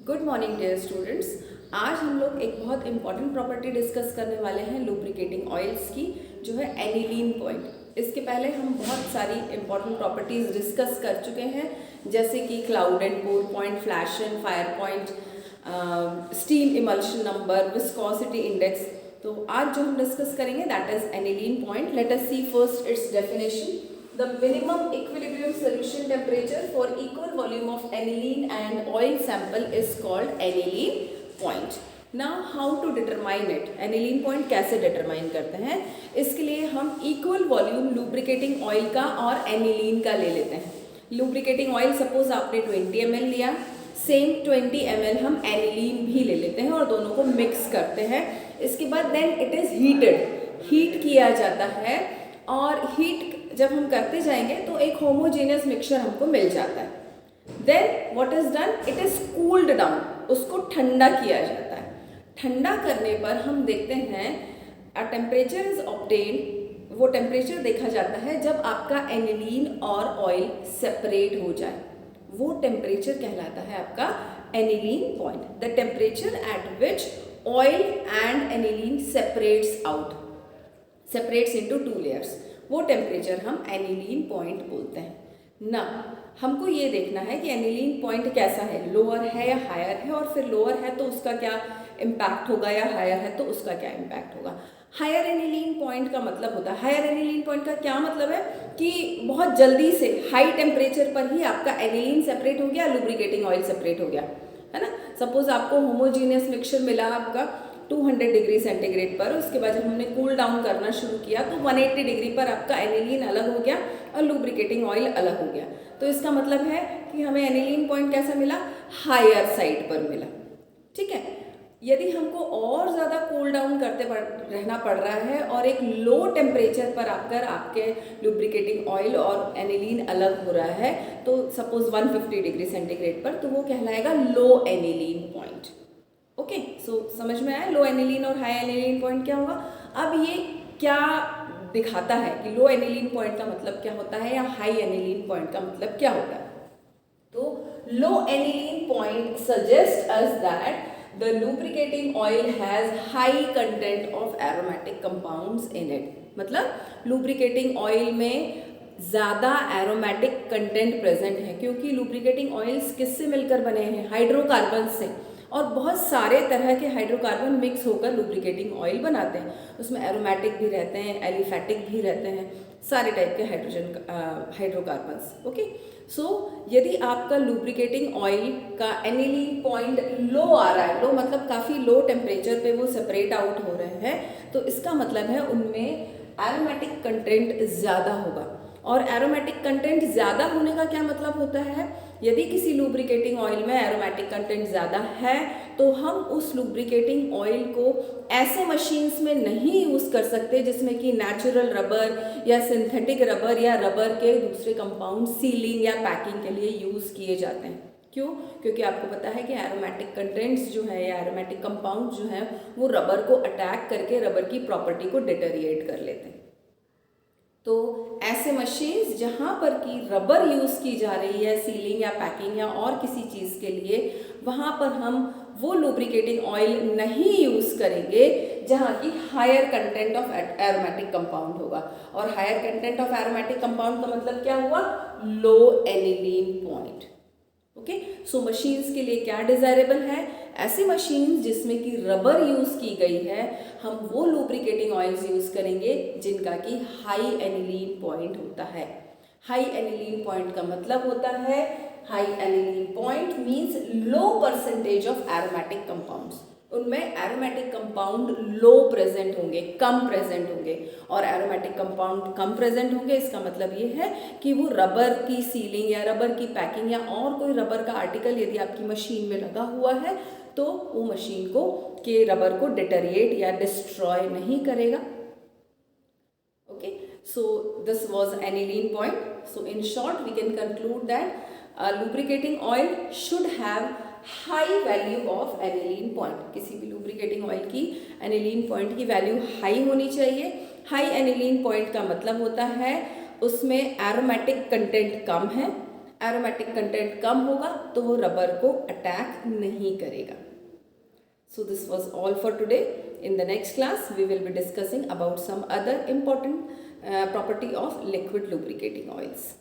Good morning dear students. आज हम लोग एक बहुत इंपॉर्टेंट प्रॉपर्टी डिस्कस करने वाले हैं लुब्रिकेटिंग ऑयल्स की, जो है एनिलीन पॉइंट। इसके पहले हम बहुत सारी इंपॉर्टेंट प्रॉपर्टीज डिस्कस कर चुके हैं, जैसे कि cloud and pour point, flash and fire point, steam emulsion number, viscosity index. तो आज जो हम डिस्कस करेंगे that is aniline point. Let us see first its definition. The minimum equilibrium solution temperature for equal volume of aniline and oil sample is called aniline point. Now how to determine it? aniline point कैसे determine करते हैं? इसके लिए हम equal volume lubricating oil का और aniline का ले लेते हैं. lubricating oil suppose आपने 20 ml लिया, सेम 20 ml हम aniline भी ले लेते हैं और दोनों को मिक्स करते हैं. इसके बाद then it is heated, heat किया जाता है और हीट जब हम करते जाएंगे तो एक होमोजेनियस मिक्सचर हमको मिल जाता है. Then what is done, it is cooled down, उसको ठंडा किया जाता है. ठंडा करने पर हम देखते हैं अ टेम्परेचर इज ऑब्टेन्ड. वो टेम्परेचर देखा जाता है जब आपका एनिलीन और ऑयल सेपरेट हो जाए, वो टेम्परेचर कहलाता है आपका aniline point. The temperature at which oil and aniline separates out, separates into 2 layers, वो टेम्परेचर हम एनिलीन पॉइंट बोलते हैं ना. हमको ये देखना है कि एनिलीन पॉइंट कैसा है, लोअर है या हायर है, और फिर लोअर है तो उसका क्या इम्पैक्ट होगा या हायर है तो उसका क्या इम्पैक्ट होगा. हायर एनिलीन पॉइंट का मतलब होता है, हायर एनिलीन पॉइंट का क्या मतलब है कि बहुत जल्दी से हाई टेम्परेचर पर ही आपका एनिलीन सेपरेट हो गया, लुब्रिकेटिंग ऑयल सेपरेट हो गया, है ना. सपोज आपको होमोजीनियस मिक्सचर मिला आपका 200 डिग्री सेंटीग्रेड पर, उसके बाद जब हमने कूल डाउन करना शुरू किया तो 180 डिग्री पर आपका एनिलीन अलग हो गया और लुब्रिकेटिंग ऑयल अलग हो गया. तो इसका मतलब है कि हमें एनिलीन पॉइंट कैसा मिला, हायर साइड पर मिला. ठीक है. यदि हमको और ज़्यादा कूल डाउन करते रहना पड़ रहा है और एक लो टेम्परेचर पर आकर आपके लुब्रिकेटिंग ऑयल और एनिलीन अलग हो रहा है, तो सपोज 150 डिग्री सेंटीग्रेड पर, तो वो कहलाएगा लो एनिलीन पॉइंट. ओके, सो समझ में आया लो एनिलीन और हाई एनिलीन पॉइंट क्या होगा. अब ये क्या दिखाता है कि लो एनिलीन पॉइंट का मतलब क्या होता है या हाई एनिलीन पॉइंट का मतलब क्या होता है. तो low aniline point suggest us that the lubricating oil has high content of aromatic compounds in it. मतलब लुब्रिकेटिंग ऑयल में ज़्यादा एरोमेटिक कंटेंट प्रेजेंट है, क्योंकि लुब्रिकेटिंग ऑयल्स किससे मिलकर बने हैं, हाइड्रोकार्बन से, और बहुत सारे तरह के हाइड्रोकार्बन मिक्स होकर लुब्रिकेटिंग ऑयल बनाते हैं. उसमें एरोमेटिक भी रहते हैं, एलिफेटिक भी रहते हैं, सारे टाइप के हाइड्रोकार्बन्स. ओके, सो यदि आपका लुब्रिकेटिंग ऑयल का एनिलीन पॉइंट लो आ रहा है, लो मतलब काफ़ी लो टेम्परेचर पे वो सेपरेट आउट हो रहे हैं, तो इसका मतलब है उनमें एरोमेटिक कंटेंट ज़्यादा होगा. और एरोमेटिक कंटेंट ज़्यादा होने का क्या मतलब होता है, यदि किसी लुब्रिकेटिंग ऑयल में एरोमेटिक कंटेंट ज़्यादा है तो हम उस लुब्रिकेटिंग ऑयल को ऐसे मशीन्स में नहीं यूज़ कर सकते जिसमें कि नेचुरल रबर या सिंथेटिक रबर या रबर के दूसरे कंपाउंड सीलिंग या पैकिंग के लिए यूज़ किए जाते हैं. क्यों? क्योंकि आपको पता है कि एरोमेटिक कंटेंट्स जो है या एरोमेटिक कंपाउंड जो है वो रबर को अटैक करके रबर की प्रॉपर्टी को डिटेरिएट कर लेते हैं. तो ऐसे मशीन्स जहाँ पर कि रबर यूज़ की जा रही है सीलिंग या पैकिंग या और किसी चीज़ के लिए, वहाँ पर हम वो लुब्रिकेटिंग ऑयल नहीं यूज़ करेंगे जहाँ की higher content of aromatic compound होगा. और higher content of aromatic compound का मतलब क्या हुआ, low aniline point. Okay, so machines के लिए क्या डिज़ायरेबल है, ऐसी मशीन्स जिसमें कि रबर यूज़ की गई है, हम वो लुब्रिकेटिंग ऑयल्स यूज़ करेंगे जिनका कि हाई एनिलीन पॉइंट होता है. हाई एनिलीन पॉइंट का मतलब होता है, high aniline point means low percentage of aromatic compounds. उनमें एरोमेटिक कंपाउंड लो प्रेजेंट होंगे, कम प्रेजेंट होंगे. और एरोमेटिक कंपाउंड कम प्रेजेंट होंगे, इसका मतलब ये है कि वो रबर की सीलिंग या रबर की पैकिंग या और कोई रबर का आर्टिकल यदि आपकी मशीन में लगा हुआ है तो वो मशीन को के रबर को डिटेरिएट या डिस्ट्रॉय नहीं करेगा. Okay, so this was aniline point. So in short we can conclude that lubricating oil should have high value of aniline point. किसी भी लुब्रिकेटिंग ऑयल की एनिलीन पॉइंट की वैल्यू हाई होनी चाहिए. हाई एनिलीन पॉइंट का मतलब होता है उसमें एरोमेटिक कंटेंट कम है, एरोमेटिक कंटेंट कम होगा तो वो रबर को अटैक नहीं करेगा. So this was all for today. In the next class, we will be discussing about some other important property of liquid lubricating oils.